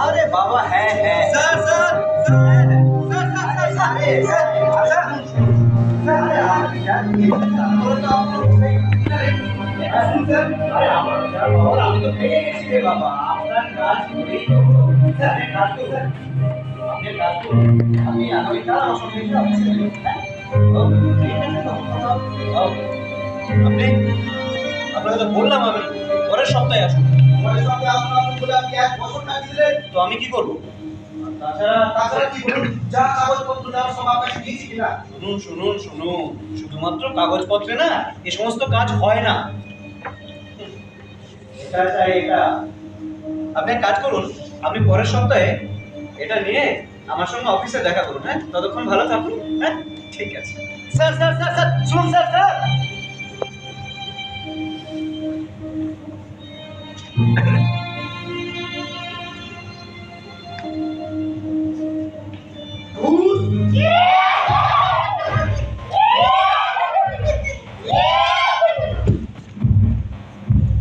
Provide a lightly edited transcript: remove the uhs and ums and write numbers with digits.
আরে বাবা, হ্যাঁ হ্যাঁ স্যার স্যার আমি তো পেয়ে গেছি রে বাবা, আপনার কাজ করেই তো হলো। আপনি কাজ করুন, আপনি কাজ করুন, আমি আগামীকাল আমার সঙ্গে এসে অফিসে যাবেন, হ্যাঁ? ঠিক আছে তো? ওকে। আপনি, আপনাকে তো বললাম আমি পরের সপ্তাহে আসুন। পরের সপ্তাহে আপনার বলে আপনি 1 বছর টাইম দিলেন। তো আমি কি করবো? তাছাড়া কি বলুন, যা কাগজপত্র দেওয়ার সব আপনাকে দিয়েছি কিনা? শুনুন শুনুন শুনুন, শুধুমাত্র কাগজপত্রে না এ সমস্ত কাজ হয় না। এটা চাই এটা। আপনি এক কাজ করুন, আপনি পরের সপ্তাহে এটা নিয়ে আমার সঙ্গে অফিসে দেখা করুন, হ্যাঁ? ততক্ষণ ভালো থাকুন, হ্যাঁ? ঠিক আছে। স্যার স্যার স্যার স্যার শুনুন স্যার স্যার